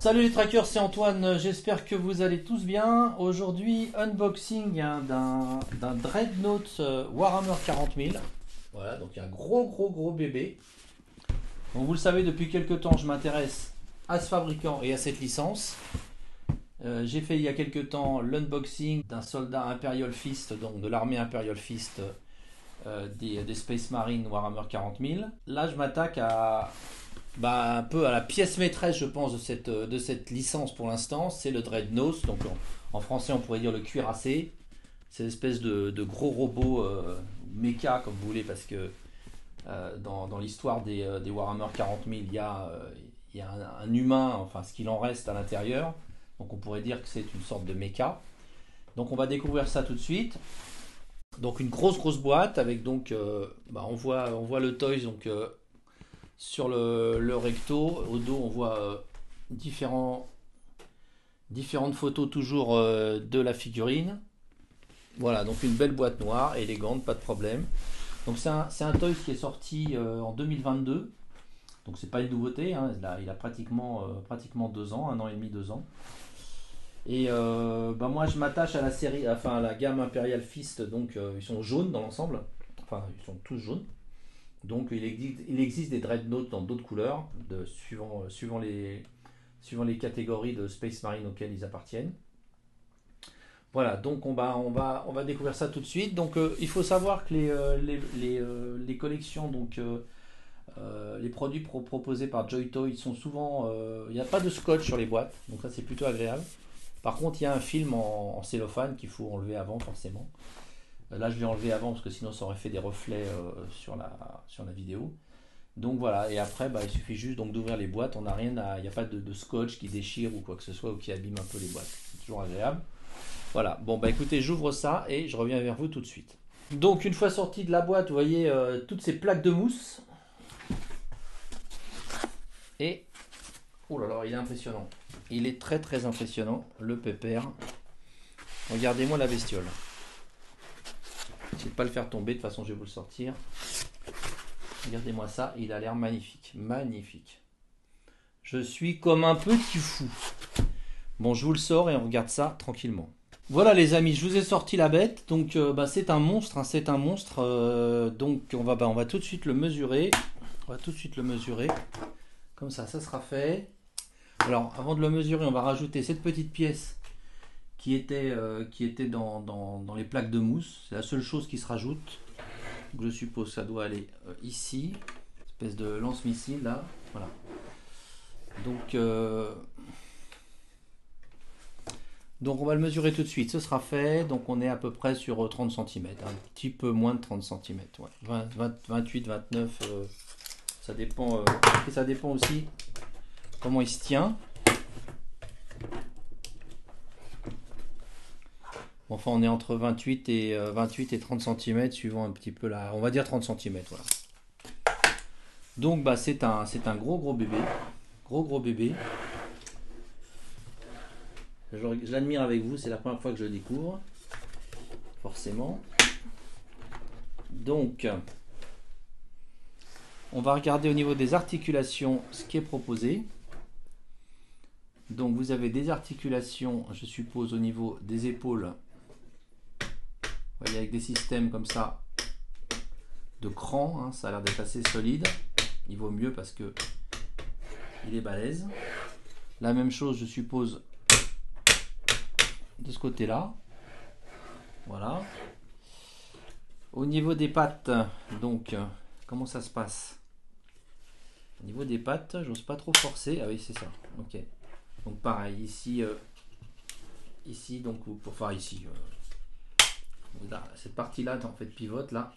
Salut les trackers, c'est Antoine, j'espère que vous allez tous bien. Aujourd'hui, unboxing d'un Dreadnought Warhammer 40 000. Voilà, donc un gros bébé. Donc vous le savez, depuis quelques temps, je m'intéresse à ce fabricant et à cette licence. J'ai fait il y a quelques temps l'unboxing d'un soldat Imperial Fist, donc de l'armée Imperial Fist des Space Marines Warhammer 40 000. Là, je m'attaque à... un peu à la pièce maîtresse, je pense, de cette licence pour l'instant, c'est le Dreadnought. Donc en français, on pourrait dire le cuirassé. C'est une espèce de gros robot méca, comme vous voulez, parce que dans l'histoire des Warhammer 40 000, il y a un humain, enfin ce qu'il en reste à l'intérieur. Donc on pourrait dire que c'est une sorte de méca. Donc on va découvrir ça tout de suite. Donc une grosse boîte avec donc, on voit le toys donc. Sur le recto, au dos, on voit différentes photos toujours de la figurine. Voilà, donc une belle boîte noire, élégante, pas de problème. Donc c'est un toy qui est sorti en 2022. Donc c'est pas une nouveauté, hein. Il a pratiquement 2 ans, 1 an et demi, 2 ans. Et moi je m'attache à la série, enfin à la gamme Imperial Fist, donc ils sont jaunes dans l'ensemble. Enfin, ils sont tous jaunes. Donc il existe des dreadnoughts dans d'autres couleurs, suivant les catégories de Space Marine auxquelles ils appartiennent. Voilà, donc on va découvrir ça tout de suite. Donc il faut savoir que les collections, donc les produits proposés par Joy Toy sont souvent... il n'y a pas de scotch sur les boîtes, donc ça c'est plutôt agréable. Par contre, il y a un film en cellophane qu'il faut enlever avant forcément. Là, je l'ai enlevé avant parce que sinon ça aurait fait des reflets sur la vidéo. Donc voilà, et après, il suffit juste donc d'ouvrir les boîtes. Il n'y a pas de scotch qui déchire ou quoi que ce soit ou qui abîme un peu les boîtes. C'est toujours agréable. Voilà, bon écoutez, j'ouvre ça et je reviens vers vous tout de suite. Donc une fois sorti de la boîte, vous voyez toutes ces plaques de mousse. Et, oh là là, il est impressionnant. Il est très impressionnant, le pépère. Regardez-moi la bestiole. J'essaie de pas le faire tomber, de toute façon je vais vous le sortir. Regardez-moi ça, il a l'air magnifique. Je suis comme un petit fou. Bon, je vous le sors et on regarde ça tranquillement. Voilà les amis, je vous ai sorti la bête. Donc c'est un monstre, hein, c'est un monstre. Donc on va tout de suite le mesurer. Comme ça sera fait. Alors avant de le mesurer, on va rajouter cette petite pièce qui était dans les plaques de mousse. C'est la seule chose qui se rajoute. Donc, je suppose que ça doit aller ici. Espèce de lance-missile là. Voilà. Donc on va le mesurer tout de suite. Ce sera fait. Donc on est à peu près sur 30 cm. Un petit peu moins de 30 cm. Ouais. 28, 29. Ça dépend. Et ça dépend aussi comment il se tient. Enfin, on est entre 28 et 30 cm, suivant un petit peu là. On va dire 30 cm, voilà. Donc, c'est un gros bébé. Gros bébé. Je l'admire avec vous, c'est la première fois que je le découvre. Forcément. Donc, on va regarder au niveau des articulations ce qui est proposé. Donc, vous avez des articulations, je suppose, au niveau des épaules. Vous voyez, avec des systèmes comme ça de cran, hein, ça a l'air d'être assez solide. Il vaut mieux parce que il est balèze. La même chose, je suppose, de ce côté-là. Voilà. Au niveau des pattes, donc, comment ça se passe? Au niveau des pattes, j'ose pas trop forcer. Ah oui, c'est ça. Ok. Donc pareil, ici, donc pour faire ici. Là, cette partie-là, en fait, pivote là.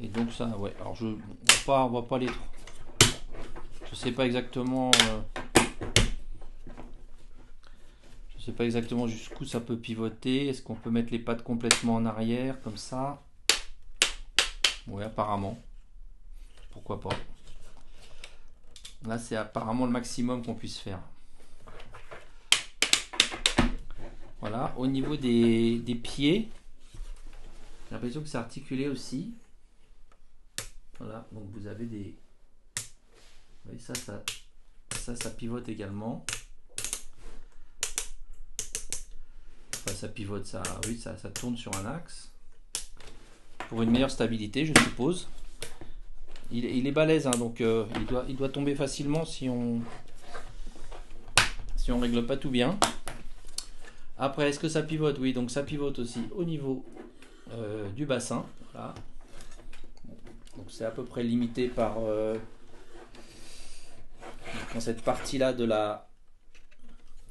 Et donc ça, ouais. Alors on va pas les. Je sais pas exactement. Je sais pas exactement jusqu'où ça peut pivoter. Est-ce qu'on peut mettre les pattes complètement en arrière comme ça? Ouais, apparemment. Pourquoi pas? Là, c'est apparemment le maximum qu'on puisse faire. Voilà. Au niveau des pieds, j'ai l'impression que c'est articulé aussi. Voilà, donc vous avez des... Vous voyez, ça pivote également. Enfin, ça pivote, oui, ça tourne sur un axe. Pour une meilleure stabilité, je suppose. Il est balèze, hein, donc il doit tomber facilement si on règle pas tout bien. Après, est-ce que ça pivote? Oui, donc ça pivote aussi au niveau du bassin. Voilà. Donc c'est à peu près limité par quand cette partie-là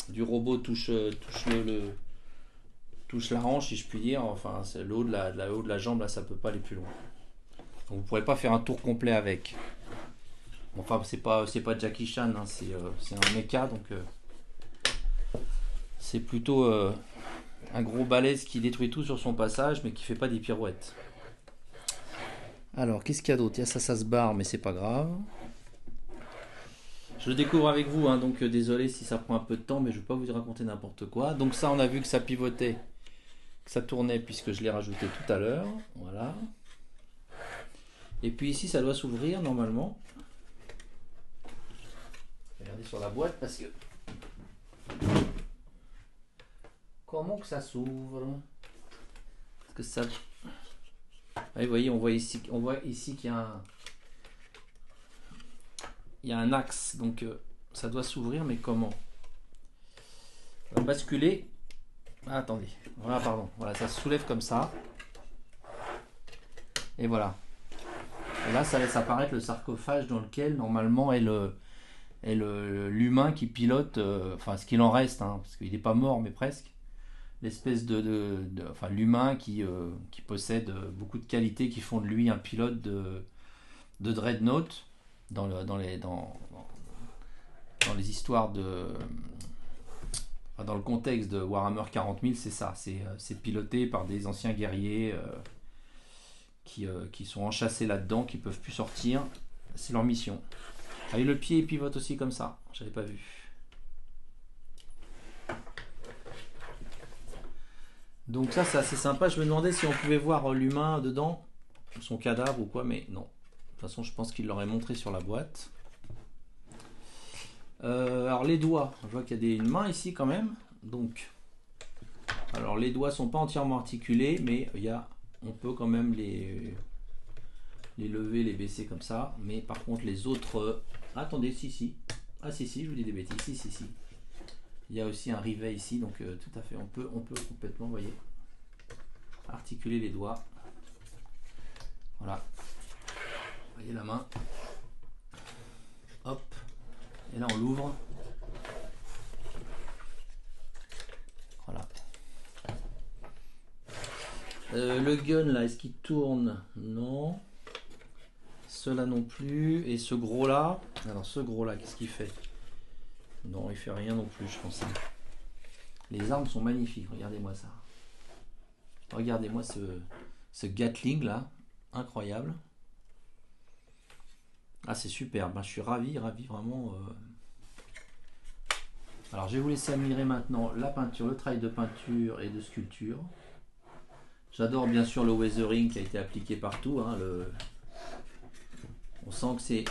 du robot touche la hanche, si je puis dire. Enfin, c'est le haut de la jambe, là, ça peut pas aller plus loin. Donc, vous pourrez pas faire un tour complet avec. Enfin, c'est pas Jackie Chan, hein, c'est un mecha, donc c'est plutôt un gros balèze qui détruit tout sur son passage, mais qui fait pas des pirouettes. Alors, qu'est-ce qu'il y a d'autre? Il y a ça se barre, mais c'est pas grave. Je le découvre avec vous, hein, donc désolé si ça prend un peu de temps, mais je ne vais pas vous raconter n'importe quoi. Donc ça, on a vu que ça pivotait, que ça tournait, puisque je l'ai rajouté tout à l'heure. Voilà. Et puis ici, ça doit s'ouvrir normalement. Regardez sur la boîte, parce que... Comment que ça s'ouvre? Parce que ça... Ah, vous voyez, on voit ici qu'il y a un axe, donc ça doit s'ouvrir, mais comment? On va basculer. Ah, attendez, voilà, pardon, voilà, ça se soulève comme ça, et voilà. Et là, ça laisse apparaître le sarcophage dans lequel normalement est l'humain qui pilote, enfin ce qu'il en reste, hein, parce qu'il n'est pas mort, mais presque. L'espèce enfin l'humain qui possède beaucoup de qualités qui font de lui un pilote de Dreadnought. Dans les histoires dans le contexte de Warhammer 40 000, c'est ça, c'est piloté par des anciens guerriers qui sont enchâssés là-dedans, qui peuvent plus sortir, c'est leur mission. Ah, et le pied il pivote aussi comme ça, j'avais pas vu. Donc ça c'est assez sympa, je me demandais si on pouvait voir l'humain dedans, son cadavre ou quoi, mais non. De toute façon, je pense qu'il l'aurait montré sur la boîte. Alors les doigts, je vois qu'il y a une main ici quand même. Donc, alors les doigts sont pas entièrement articulés, mais on peut quand même les lever, les baisser comme ça. Mais par contre les autres, attendez, si. Ah si, je vous dis des bêtises. Si. Il y a aussi un rivet ici, donc tout à fait. On peut complètement, vous voyez, articuler les doigts. Voilà. Vous voyez la main, hop, et là on l'ouvre, voilà. Le gun là, est-ce qu'il tourne? Non. Cela non plus. Et ce gros là, alors ce gros là, qu'est-ce qu'il fait? Non, il fait rien non plus, je pense. Les armes sont magnifiques, regardez-moi ça. Regardez-moi ce Gatling là, incroyable. Ah, c'est super, ben, je suis ravi vraiment. Alors je vais vous laisser admirer maintenant la peinture, le travail de peinture et de sculpture. J'adore bien sûr le weathering qui a été appliqué partout, hein, on sent que c'est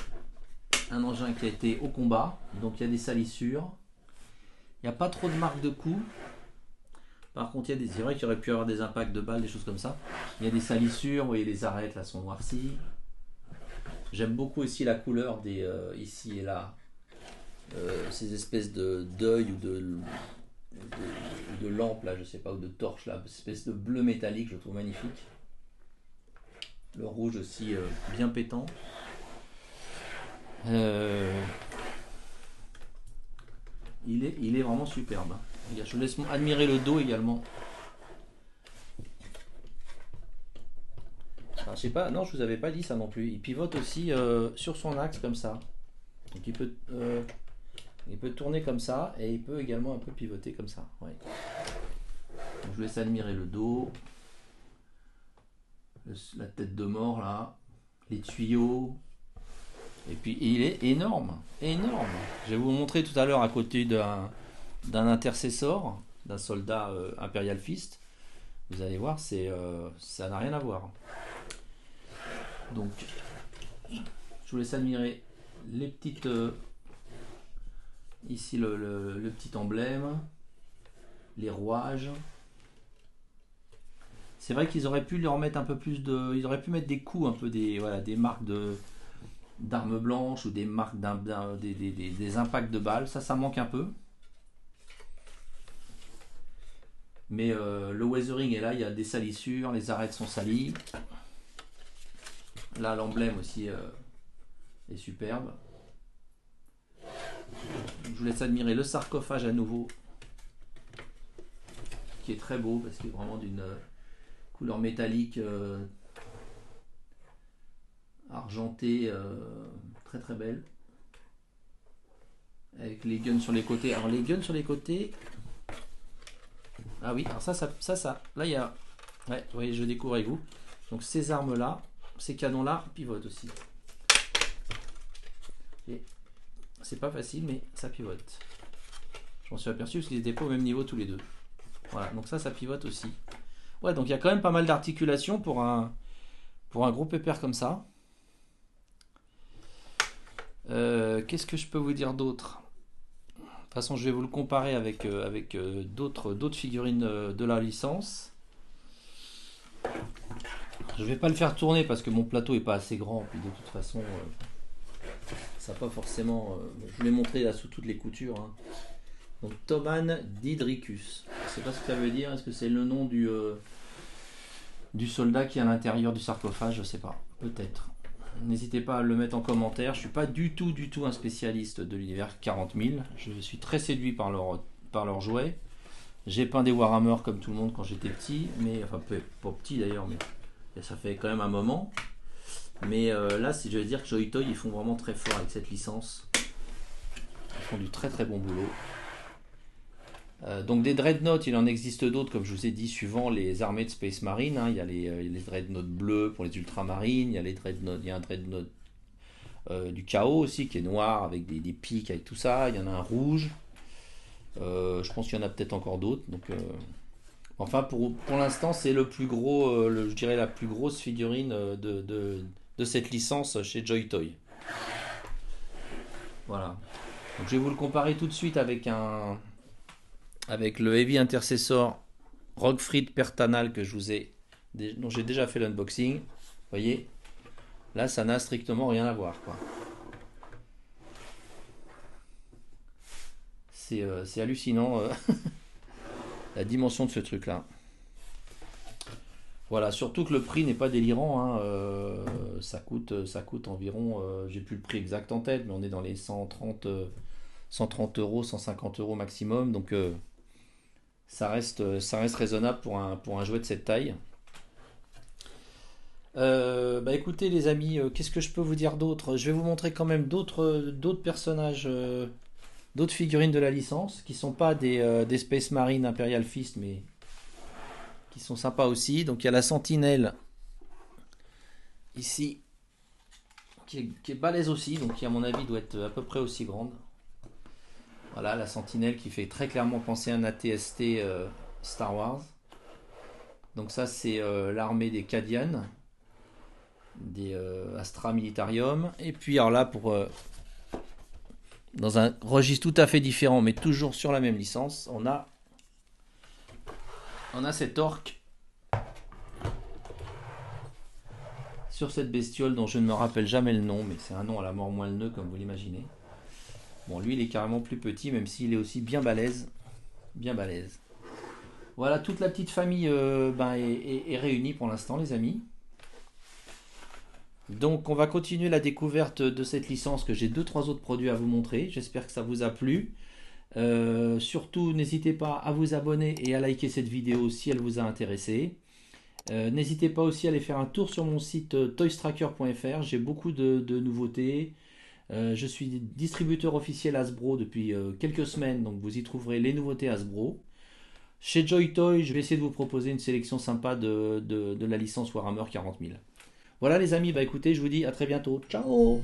un engin qui a été au combat, donc il y a des salissures. Il n'y a pas trop de marques de coups. Par contre, c'est vrai qu'il y aurait pu avoir des impacts de balles, des choses comme ça. Il y a des salissures, vous voyez les arêtes là sont noircies. J'aime beaucoup aussi la couleur des ici et là, ces espèces d'œil ou de lampe là, je sais pas, ou de torche là, espèce de bleu métallique, je trouve magnifique. Le rouge aussi bien pétant. Il est vraiment superbe. Je vous laisse admirer le dos également. Alors, je sais pas, non, je vous avais pas dit ça non plus. Il pivote aussi sur son axe comme ça. Donc il peut tourner comme ça et il peut également un peu pivoter comme ça. Ouais. Donc, je vous laisse admirer le dos, la tête de mort là, les tuyaux. Et puis il est énorme. Je vais vous montrer tout à l'heure à côté d'un intercessor, d'un soldat Imperial Fist. Vous allez voir, ça n'a rien à voir. Donc Je vous laisse admirer les petites... ici le petit emblème, les rouages. C'est vrai qu'ils auraient pu leur mettre un peu plus de... Ils auraient pu mettre des coups, un peu des, voilà, des marques d'armes blanches ou des marques des impacts de balles. Ça manque un peu. Mais le weathering est là, il y a des salissures, les arêtes sont salies. Là, l'emblème aussi est superbe. Je vous laisse admirer le sarcophage à nouveau, qui est très beau parce qu'il est vraiment d'une couleur métallique argentée, très très belle, avec les guns sur les côtés. Alors les guns sur les côtés, ah oui, alors ça là il y a, ouais, vous voyez, je découvre avec vous. Donc ces armes là, ces canons là pivotent aussi. Et c'est pas facile, mais ça pivote. Je m'en suis aperçu parce qu'ils n'étaient pas au même niveau tous les deux. Voilà, donc ça pivote aussi. Ouais, donc il y a quand même pas mal d'articulation pour un gros pépère comme ça. Qu'est-ce que je peux vous dire d'autre? De toute façon, je vais vous le comparer avec d'autres figurines de la licence. Je vais pas le faire tourner parce que mon plateau est pas assez grand. Puis de toute façon, ça pas forcément. Je vous l'ai montré là sous toutes les coutures. Hein. Donc Thomann d'Hydricus. Je sais pas ce que ça veut dire. Est-ce que c'est le nom du soldat qui est à l'intérieur du sarcophage? Je sais pas. Peut-être. N'hésitez pas à le mettre en commentaire. Je suis pas du tout un spécialiste de l'univers 40 000. Je suis très séduit par leurs jouets. J'ai peint des Warhammer comme tout le monde quand j'étais petit, mais enfin pas petit d'ailleurs, mais ça fait quand même un moment. Mais là, si je veux dire que Joy Toy, ils font vraiment très fort avec cette licence. Ils font du très très bon boulot. Donc des dreadnoughts, il en existe d'autres, comme je vous ai dit, suivant les armées de Space Marine. Hein. Il y a les dreadnoughts bleus pour les ultramarines. Il y a un dreadnought du chaos aussi qui est noir avec des pics, avec tout ça. Il y en a un rouge. Je pense qu'il y en a peut-être encore d'autres. Donc, enfin, pour l'instant, c'est le plus gros, je dirais la plus grosse figurine de cette licence chez Joy Toy. Voilà. Donc, je vais vous le comparer tout de suite avec le Heavy Intercessor Rockfried Pertanal dont j'ai déjà fait l'unboxing. Vous voyez, là, ça n'a strictement rien à voir, quoi. C'est hallucinant la dimension de ce truc là. Voilà, surtout que le prix n'est pas délirant. Hein, ça coûte environ, j'ai plus le prix exact en tête, mais on est dans les 130 euros, 150 euros maximum. Donc ça reste raisonnable pour un jouet de cette taille. Bah écoutez les amis, qu'est-ce que je peux vous dire d'autre? Je vais vous montrer quand même d'autres personnages. D'autres figurines de la licence qui sont pas des Space Marine Imperial Fist, mais qui sont sympas aussi. Donc il y a la Sentinelle ici qui est balèze aussi, donc qui à mon avis doit être à peu près aussi grande. Voilà, la Sentinelle qui fait très clairement penser à un AT-ST Star Wars. Donc ça c'est l'armée des Cadian, des Astra Militarium. Et puis alors là dans un registre tout à fait différent, mais toujours sur la même licence, on a cet orc sur cette bestiole dont je ne me rappelle jamais le nom, mais c'est un nom à la mort moelleux comme vous l'imaginez. Bon, lui il est carrément plus petit, même s'il est aussi bien balèze. Bien balèze. Voilà, toute la petite famille est réunie pour l'instant, les amis. Donc on va continuer la découverte de cette licence, que j'ai 2-3 autres produits à vous montrer. J'espère que ça vous a plu. Surtout n'hésitez pas à vous abonner et à liker cette vidéo si elle vous a intéressé. N'hésitez pas aussi à aller faire un tour sur mon site toystracker.fr. J'ai beaucoup de nouveautés. Je suis distributeur officiel Hasbro depuis quelques semaines, donc vous y trouverez les nouveautés Hasbro. Chez Joy Toy, je vais essayer de vous proposer une sélection sympa de la licence Warhammer 40 000. Voilà les amis, bah écoutez, je vous dis à très bientôt. Ciao!